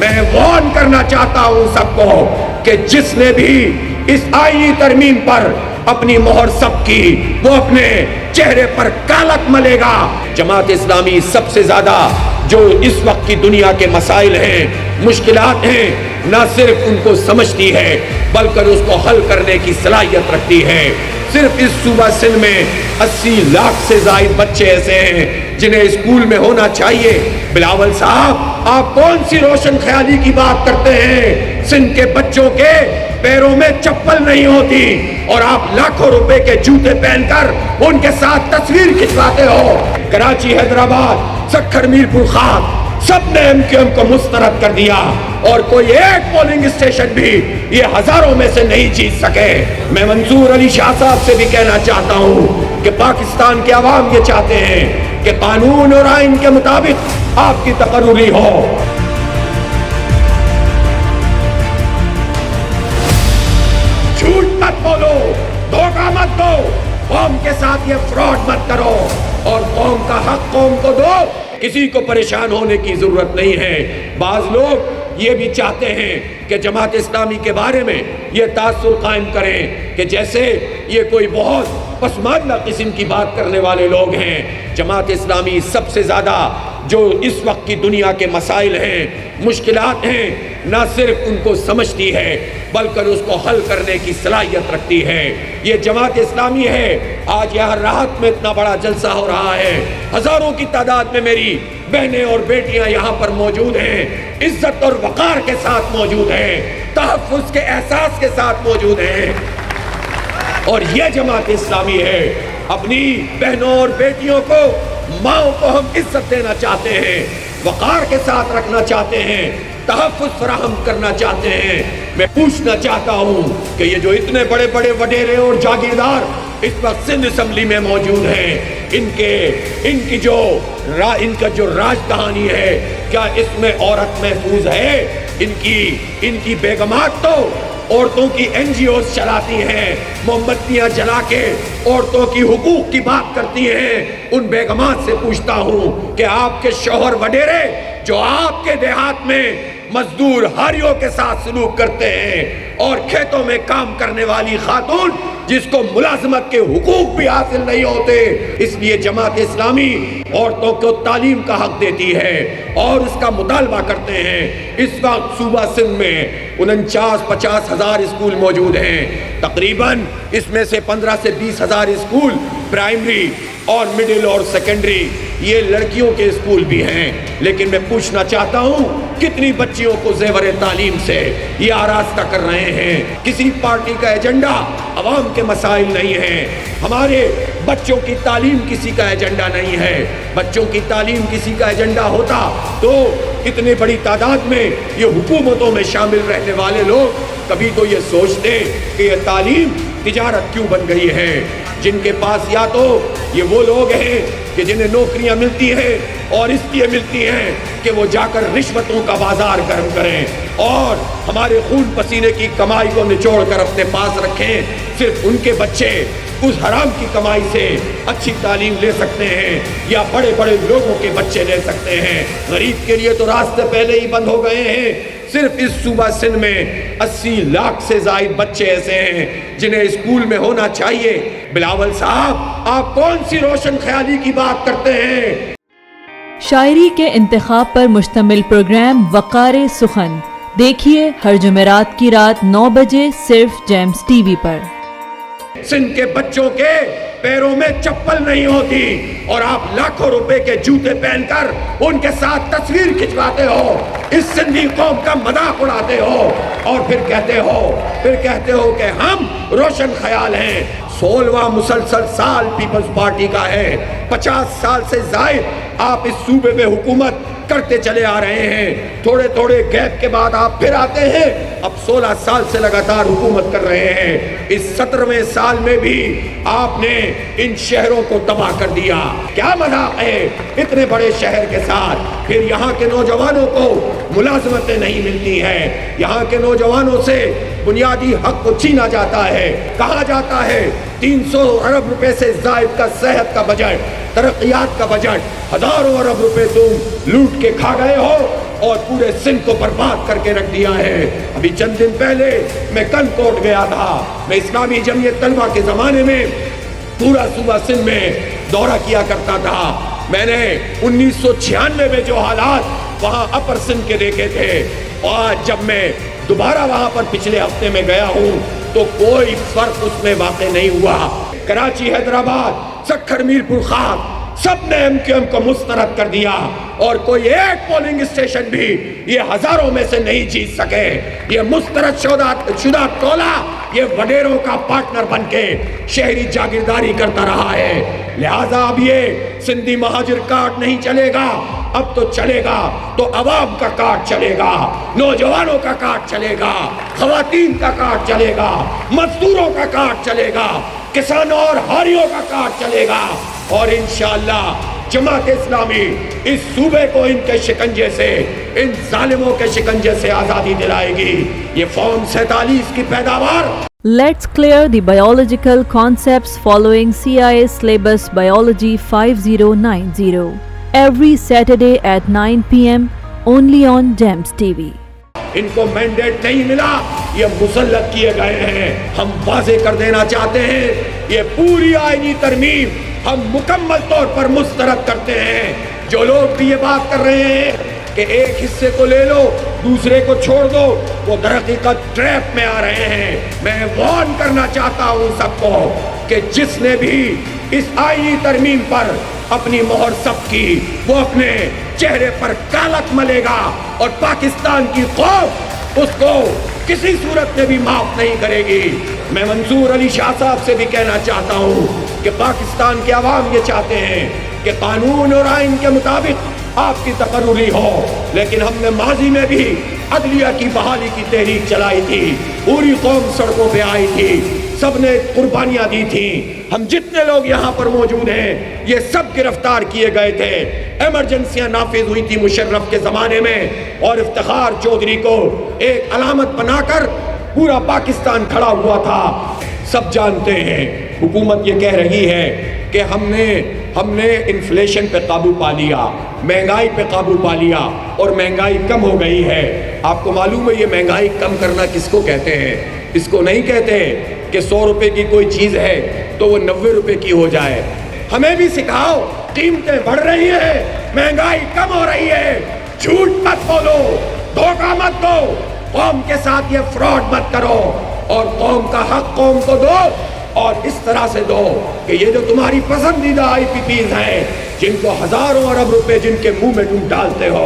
میں وارن کرنا چاہتا ہوں سب کو کہ جس نے بھی اس آئینی ترمیم پر اپنی مہر سب کی وہ اپنے چہرے پر کالک ملے گا۔ جماعت اسلامی سب سے زیادہ جو اس وقت کی دنیا کے مسائل ہیں، مشکلات ہیں، نہ صرف ان کو سمجھتی ہے بلکہ اس کو حل کرنے کی صلاحیت رکھتی ہے۔ صرف اس صوبہ سندھ میں 80 لاکھ سے زائد بچے ایسے ہیں جنہیں اسکول میں ہونا چاہیے۔ بلاول صاحب، آپ کون سی روشن خیالی کی بات کرتے ہیں؟ سندھ کے بچوں کے پیروں میں چپل نہیں ہوتی اور آپ لاکھوں روپے کے جوتے پہن کر ان کے ساتھ تصویر کھنچواتے ہو۔ کراچی، حیدرآباد، سکھر، میرپور خاص سب نے MQM کو مسترد کر دیا اور کوئی ایک پولنگ اسٹیشن بھی یہ ہزاروں میں سے نہیں جیت سکے۔ میں منصور علی شاہ صاحب سے بھی کہنا چاہتا ہوں کہ پاکستان کے عوام یہ چاہتے ہیں کہ قانون اور آئین کے مطابق آپ کی تقرری ہو۔ جھوٹ مت بولو، دھوکہ مت دو، قوم کے ساتھ یہ فراڈ مت کرو اور قوم کا حق قوم کو دو۔ کسی کو پریشان ہونے کی ضرورت نہیں ہے۔ بعض لوگ یہ بھی چاہتے ہیں کہ جماعت اسلامی کے بارے میں یہ تاثر قائم کریں کہ جیسے یہ کوئی بہت پسماندہ قسم کی بات کرنے والے لوگ ہیں۔ جماعت اسلامی سب سے زیادہ جو اس وقت کی دنیا کے مسائل ہیں، مشکلات ہیں، نہ صرف ان کو سمجھتی ہے بلکہ اس کو حل کرنے کی صلاحیت رکھتی ہے۔ یہ جماعت اسلامی ہے۔ آج یہاں راحت میں اتنا بڑا جلسہ ہو رہا ہے، ہزاروں کی تعداد میں میری بہنیں اور بیٹیاں یہاں پر موجود ہیں، عزت اور وقار کے ساتھ موجود ہیں، تحفظ کے احساس کے ساتھ موجود ہیں، اور یہ جماعت اسلامی ہے۔ اپنی بہنوں اور بیٹیوں کو، ماں کو ہم عزت دینا چاہتے ہیں، وقار کے ساتھ رکھنا چاہتے ہیں، تحفظ فراہم کرنا چاہتے ہیں۔ میں پوچھنا چاہتا ہوں کہ یہ جو اتنے بڑے بڑے وڈیرے اور جاگیردار اس وقت سندھ اسمبلی میں موجود ہیں، ان کا جو راج کہانی ہے، کیا اس میں عورت محفوظ ہے؟ ان کی بیگمات تو عورتوں کی NGOs چلاتی ہیں، موم بتیاں جلا کے عورتوں کی حقوق کی بات کرتی ہیں۔ ان بیگمات سے پوچھتا ہوں کہ آپ کے شوہر وڈیرے جو آپ کے دیہات میں مزدور ہاریوں کے ساتھ سلوک کرتے ہیں اور کھیتوں میں کام کرنے والی خاتون جس کو ملازمت کے حقوق بھی حاصل نہیں ہوتے، اس لیے جماعت اسلامی عورتوں کو تعلیم کا حق دیتی ہے اور اس کا مطالبہ کرتے ہیں۔ اس وقت صوبہ سندھ میں 49-50 ہزار اسکول موجود ہیں، تقریباً اس میں سے 15 سے 20 ہزار اسکول پرائمری اور مڈل اور سیکنڈری، یہ لڑکیوں کے اسکول بھی ہیں۔ لیکن میں پوچھنا چاہتا ہوں کتنی بچیوں کو زیور تعلیم سے یہ آراستہ کر رہے ہیں؟ کسی پارٹی کا ایجنڈا عوام کے مسائل نہیں ہیں، ہمارے بچوں کی تعلیم کسی کا ایجنڈا نہیں ہے۔ بچوں کی تعلیم کسی کا ایجنڈا ہوتا تو اتنی بڑی تعداد میں یہ حکومتوں میں شامل رہنے والے لوگ کبھی تو یہ سوچتے کہ یہ تعلیم تجارت کیوں بن گئی ہے، جن کے پاس یا تو یہ وہ لوگ ہیں کہ جنہیں نوکریاں ملتی ہیں اور اس لیے ملتی ہیں کہ وہ جا کر رشوتوں کا بازار گرم کریں اور ہمارے خون پسینے کی کمائی کو نچوڑ کر اپنے پاس رکھیں۔ صرف ان کے بچے اس حرام کی کمائی سے اچھی تعلیم لے سکتے ہیں یا بڑے بڑے لوگوں کے بچے لے سکتے ہیں؟ غریب کے لیے تو راستے پہلے ہی بند ہو گئے ہیں۔ صرف اس صوبہ سندھ میں 80 لاکھ سے زائد بچے ایسے ہیں جنہیں اسکول میں ہونا چاہیے۔ بلاول صاحب، آپ کون سی روشن خیالی کی بات کرتے ہیں؟ شاعری کے انتخاب پر مشتمل پروگرام وقار سخن دیکھیے ہر جمعرات کی رات 9 بجے صرف جیمز ٹی وی پر۔ سندھ کے بچوں کے پیروں میں چپل نہیں ہوتی اور آپ لاکھوں روپے کے جوتے پہن کر ان کے ساتھ تصویر کھنچواتے ہو، اس سندھی قوم کا مذاق اڑاتے ہو اور پھر کہتے ہو کہ ہم روشن خیال ہیں۔ 16واں مسلسل سال پیپلز پارٹی کا ہے، 50 سال سے زائد آپ اس صوبے میں حکومت کرتے چلے آ رہے ہیں۔ تھوڑے تھوڑے گیپ کے بعد آپ پھر آتے ہیں، اب 16 سال سے لگاتار حکومت کر رہے ہیں۔ اس 17ویں سال میں بھی آپ نے ان شہروں کو تباہ کر دیا۔ کیا مذاق ہے اتنے بڑے شہر کے ساتھ؟ پھر یہاں کے نوجوانوں کو ملازمتیں نہیں ملتی ہیں، یہاں کے نوجوانوں سے بنیادی حق کو چھینا جاتا ہے۔ کہا جاتا ہے 300 ارب روپے سے زائد کا صحت کا بجٹ، ترقیات کا بجٹ، ہزاروں ارب روپے تم لوٹ کے کھا گئے ہو اور پورے سندھ کو برباد کر کے رکھ دیا ہے. ابھی چند دن پہلے میں کنکوٹ گیا تھا. میں اسلامی جمعیت طلبہ کے زمانے میں پورا صوبہ سندھ میں دورہ کیا کرتا تھا. میں نے 1996 میں جو حالات وہاں اپر سندھ کے دیکھے تھے، آج جب میں دوبارہ وہاں پر پچھلے ہفتے میں گیا ہوں تو کوئی فرق اس میں واقع نہیں ہوا. کراچی، حیدرآباد، سکھر، میرپور خاص سب نے MQM کو مسترد کر دیا اور کوئی ایک پولنگ اسٹیشن بھی یہ ہزاروں میں سے نہیں جیت سکے. یہ مسترد شدہ ٹولہ یہ وڈیروں کا پارٹنر بن کے شہری جاگیرداری کرتا رہا ہے. لہٰذا اب یہ سندھی مہاجر کارڈ نہیں چلے گا، اب تو چلے گا تو عوام کا کارڈ چلے گا، نوجوانوں کا کارڈ چلے گا، خواتین کا کارڈ چلے گا، مزدوروں کا کارڈ چلے گا، کسانوں اور ہاریوں کا کارڈ چلے گا. اور انشاءاللہ جماعت اسلامی اس صوبے کو ان کے شکنجے سے، ان ظالموں کے شکنجے سے آزادی دلائے گی. یہ فارم 47 کی پیداوار. Let's clear the biological concepts following CIA syllabus Biology 5090 every Saturday at 9 p.m. only on GEMS TV. ان کو مینڈیٹ نہیں ملا، یہ مسلط کیے گئے ہیں. ہم واضح کر دینا چاہتے ہیں یہ پوری آئینی ترمیم ہم مکمل طور پر مسترد کرتے ہیں. جو لوگ بھی یہ بات کر رہے ہیں کہ ایک حصے کو لے لو دوسرے کو چھوڑ دو، وہ در حقیقت ٹریپ میں آ رہے ہیں. میں وارن کرنا چاہتا ہوں سب کو کہ جس نے بھی اس آئینی ترمیم پر اپنی مہر ثبت کی وہ اپنے چہرے پر کالک ملے گا اور پاکستان کی قوم اس کو کسی صورت میں بھی معاف نہیں کرے گی. میں منصور علی شاہ صاحب سے بھی کہنا چاہتا ہوں کہ پاکستان کے عوام یہ چاہتے ہیں کہ قانون اور آئین کے مطابق آپ کی تقرری ہو، لیکن ہم نے ماضی میں بھی عدلیہ کی بحالی کی تحریک چلائی تھی، پوری قوم سڑکوں پہ آئی تھی، سب نے قربانیاں دی تھیں. ہم جتنے لوگ یہاں پر موجود ہیں یہ سب گرفتار کیے گئے تھے. ایمرجنسیاں نافذ ہوئی تھی مشرف کے زمانے میں اور افتخار چودھری کو ایک علامت بنا کر پورا پاکستان کھڑا ہوا تھا. سب جانتے ہیں حکومت یہ کہہ رہی ہے کہ ہم نے انفلیشن پہ قابو پا لیا، مہنگائی پہ قابو پا لیا اور مہنگائی کم ہو گئی ہے. آپ کو معلوم ہے یہ مہنگائی کم کرنا کس کو کہتے ہیں؟ اس کو نہیں کہتے کہ 100 روپے کی کوئی چیز ہے تو وہ 90 روپے کی ہو جائے. ہمیں بھی سکھاؤ، قیمتیں بڑھ رہی ہیں، مہنگائی کم ہو رہی ہے، جھوٹ مت بولو، دھوکہ مت دو، قوم کے ساتھ یہ فراڈ مت کرو اور قوم کا حق قوم کو دو اور اس طرح سے دو کہ یہ جو تمہاری پسندیدہ IPPs ہیں جن کو ہزاروں ارب روپے جن کے منہ میں تم ڈالتے ہو